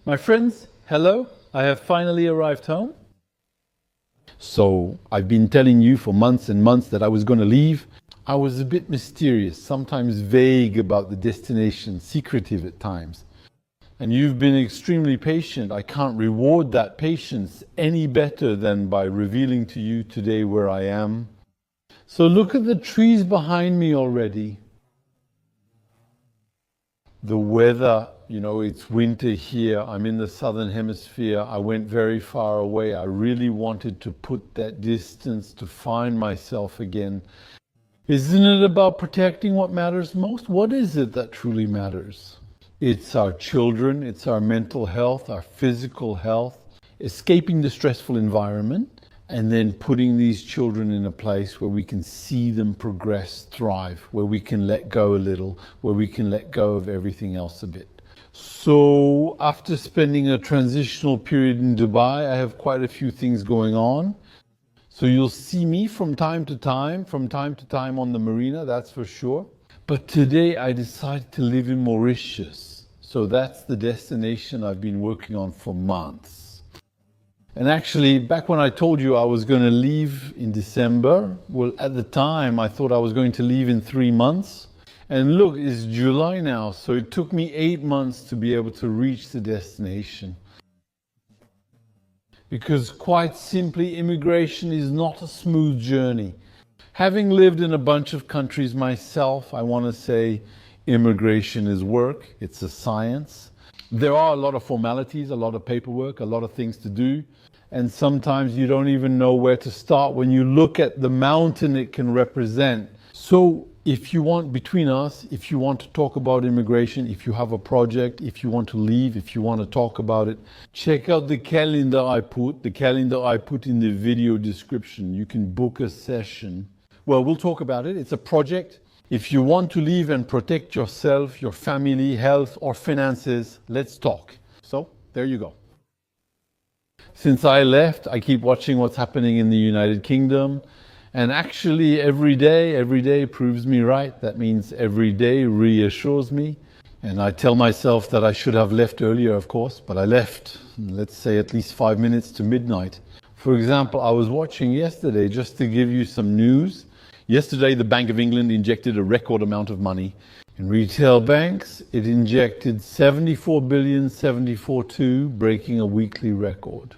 My friends, hello. I have finally arrived home. So I've been telling you for months and months that I was going to leave. I was a bit mysterious, sometimes vague about the destination, secretive at times. And you've been extremely patient. I can't reward that patience any better than by revealing to you today where I am. So look at the trees behind me already. The weather, it's winter here. I'm in the southern hemisphere. I went very far away. I really wanted to put that distance to find myself again. Isn't it about protecting what matters most? What is it that truly matters? It's our children, it's our mental health, our physical health, escaping the stressful environment, and then putting these children in a place where we can see them progress, thrive, where we can let go a little, where we can let go of everything else a bit. So after spending a transitional period in Dubai, I have quite a few things going on. So you'll see me from time to time on the marina, that's for sure. But today I decided to live in Mauritius. So that's the destination I've been working on for months. And actually, back when I told you I was going to leave in December, well, at the time I thought I was going to leave in 3 months. And look, it's July now, so it took me 8 months to be able to reach the destination. Because quite simply, immigration is not a smooth journey. Having lived in a bunch of countries myself, I want to say immigration is work, it's a science. There are a lot of formalities, a lot of paperwork, a lot of things to do. And sometimes you don't even know where to start when you look at the mountain it can represent. So if you want, between us, if you want to talk about immigration, if you have a project, if you want to leave, if you want to talk about it, check out the calendar I put in the video description. You can book a session. Well, we'll talk about it. It's a project. If you want to leave and protect yourself, your family, health, or finances, let's talk. So there you go. Since I left, I keep watching what's happening in the United Kingdom. And actually, every day proves me right. That means every day reassures me. And I tell myself that I should have left earlier, of course, but I left, let's say, at least 5 minutes to midnight. For example, I was watching yesterday, just to give you some news. Yesterday, the Bank of England injected a record amount of money. In retail banks, it injected 74,742, breaking a weekly record.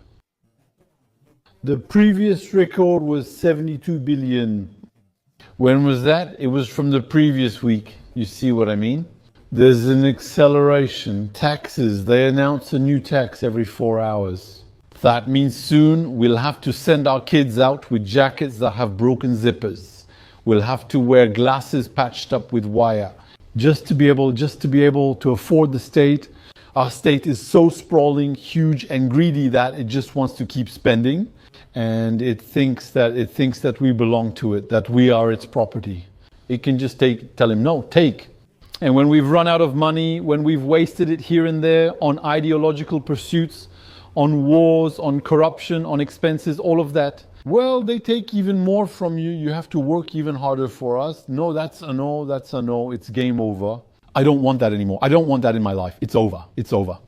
The previous record was 72 billion. When was that? It was from the previous week. You see what I mean? There's an acceleration. Taxes, they announce a new tax every 4 hours. That means soon we'll have to send our kids out with jackets that have broken zippers. We'll have to wear glasses patched up with wire. Just to be able to afford the state. Our state is so sprawling, huge and greedy that it just wants to keep spending. And it thinks that we belong to it, that we are its property. It can just tell him, no, take. And when we've run out of money, when we've wasted it here and there on ideological pursuits, on wars, on corruption, on expenses, all of that, well, they take even more from you. You have to work even harder for us. No, that's a no, that's a no. It's game over. I don't want that anymore. I don't want that in my life. It's over. It's over.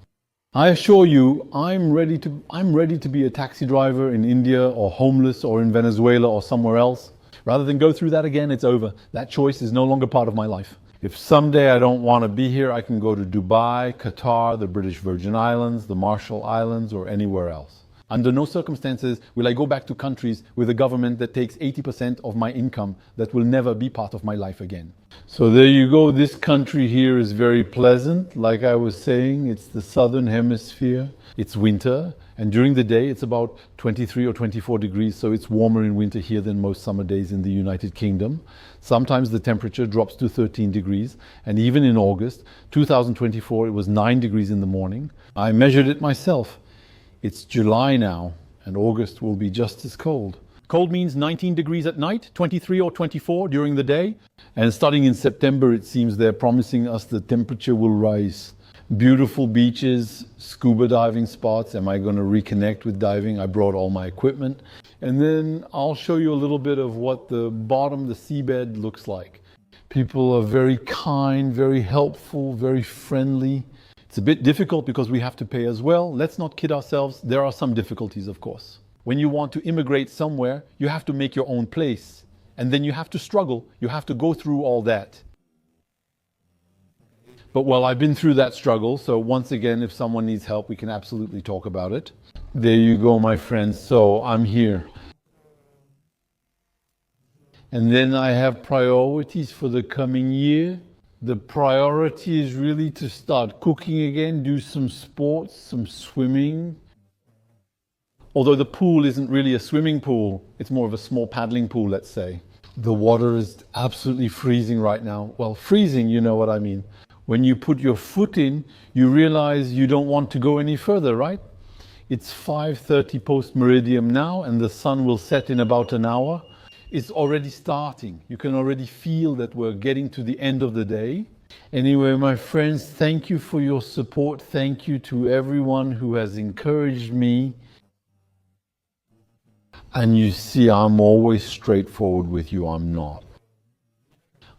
I assure you, I'm ready to be a taxi driver in India or homeless or in Venezuela or somewhere else. Rather than go through that again, it's over. That choice is no longer part of my life. If someday I don't want to be here, I can go to Dubai, Qatar, the British Virgin Islands, the Marshall Islands, or anywhere else. Under no circumstances will I go back to countries with a government that takes 80% of my income that will never be part of my life again. So there you go. This country here is very pleasant. Like I was saying, it's the southern hemisphere. It's winter. And during the day, it's about 23 or 24 degrees. So it's warmer in winter here than most summer days in the United Kingdom. Sometimes the temperature drops to 13 degrees. And even in August 2024, it was 9 degrees in the morning. I measured it myself. It's July now, and August will be just as cold. Cold means 19 degrees at night, 23 or 24 during the day. And starting in September, it seems they're promising us the temperature will rise. Beautiful beaches, scuba diving spots. Am I going to reconnect with diving? I brought all my equipment. And then I'll show you a little bit of what the bottom, the seabed looks like. People are very kind, very helpful, very friendly. It's a bit difficult because we have to pay as well. Let's not kid ourselves. There are some difficulties, of course. When you want to immigrate somewhere, you have to make your own place. And then you have to struggle. You have to go through all that. But well, I've been through that struggle. So once again, if someone needs help, we can absolutely talk about it. There you go, my friends. So I'm here. And then I have priorities for the coming year. The priority is really to start cooking again, do some sports, some swimming. Although the pool isn't really a swimming pool, it's more of a small paddling pool, let's say. The water is absolutely freezing right now. Well, freezing, you know what I mean. When you put your foot in, you realize you don't want to go any further, right? It's 5:30 post-meridian now, and the sun will set in about an hour. It's already starting. You can already feel that we're getting to the end of the day. Anyway, my friends, thank you for your support. Thank you to everyone who has encouraged me. And you see, I'm always straightforward with you. I'm not.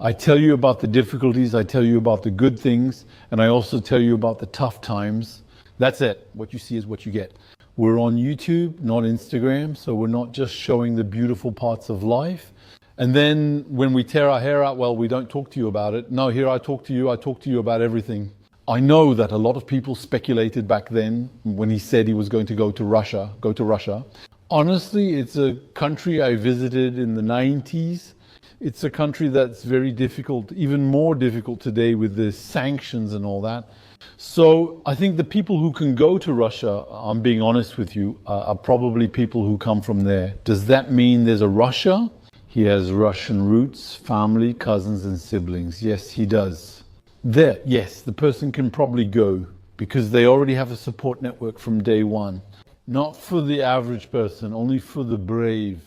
I tell you about the difficulties. I tell you about the good things. And I also tell you about the tough times. That's it. What you see is what you get. We're on YouTube, not Instagram, so we're not just showing the beautiful parts of life. And then when we tear our hair out, well, we don't talk to you about it. No, here I talk to you about everything. I know that a lot of people speculated back then when he said he was going to go to Russia. Honestly, it's a country I visited in the 90s. It's a country that's very difficult, even more difficult today with the sanctions and all that. So I think the people who can go to Russia, I'm being honest with you, are probably people who come from there. Does that mean there's a Russia? He has Russian roots, family, cousins and siblings. Yes, he does. There, yes, the person can probably go because they already have a support network from day one. Not for the average person, only for the brave.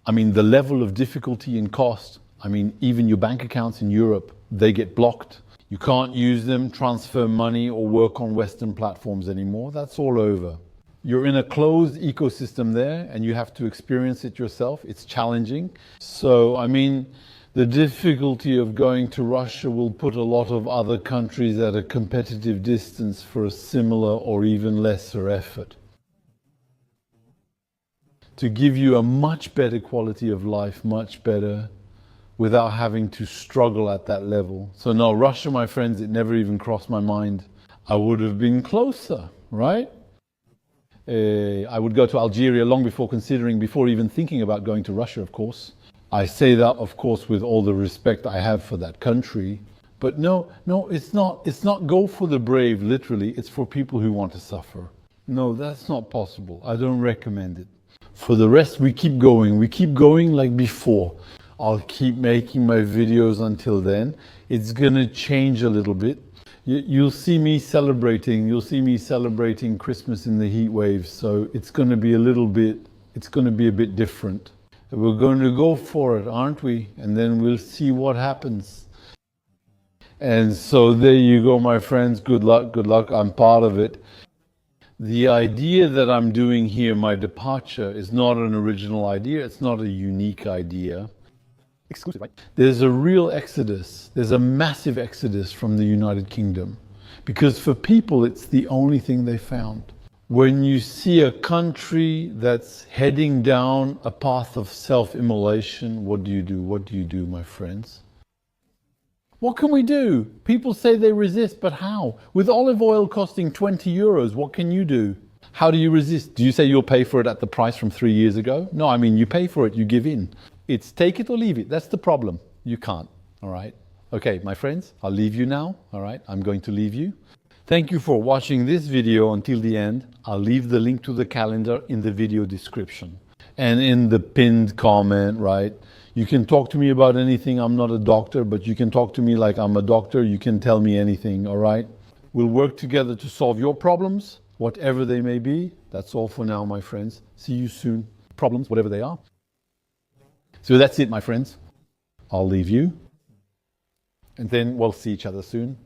I mean, the level of difficulty and cost, I mean, even your bank accounts in Europe, they get blocked. You can't use them, transfer money, or work on Western platforms anymore. That's all over. You're in a closed ecosystem there, and you have to experience it yourself. It's challenging. So, I mean, the difficulty of going to Russia will put a lot of other countries at a competitive distance for a similar or even lesser effort. To give you a much better quality of life, much better, without having to struggle at that level. So no, Russia, my friends, it never even crossed my mind. I would have been closer, right? I would go to Algeria long before even thinking about going to Russia, of course. I say that, of course, with all the respect I have for that country. But no, it's not go for the brave, literally. It's for people who want to suffer. No, that's not possible. I don't recommend it. For the rest, we keep going like before. I'll keep making my videos until then. It's gonna change a little bit. You'll see me celebrating Christmas in the heat waves. So it's gonna be a bit different. We're going to go for it, aren't we? And then we'll see what happens. And so there you go, my friends. Good luck. I'm part of it. The idea that I'm doing here, my departure, is not an original idea. It's not a unique idea. Exclusive, right? There's a real exodus. There's a massive exodus from the United Kingdom. Because for people, it's the only thing they found. When you see a country that's heading down a path of self-immolation, what do you do? What do you do, my friends? What can we do? People say they resist, but how? With olive oil costing 20 euros, what can you do? How do you resist? Do you say you'll pay for it at the price from 3 years ago? No, I mean, you pay for it, you give in. It's take it or leave it. That's the problem. You can't, all right? Okay, my friends, I'll leave you now, all right? I'm going to leave you. Thank you for watching this video until the end. I'll leave the link to the calendar in the video description and in the pinned comment, right? You can talk to me about anything. I'm not a doctor, but you can talk to me like I'm a doctor. You can tell me anything, all right? We'll work together to solve your problems, whatever they may be. That's all for now, my friends. See you soon. Problems, whatever they are. So that's it, my friends. I'll leave you. And then we'll see each other soon.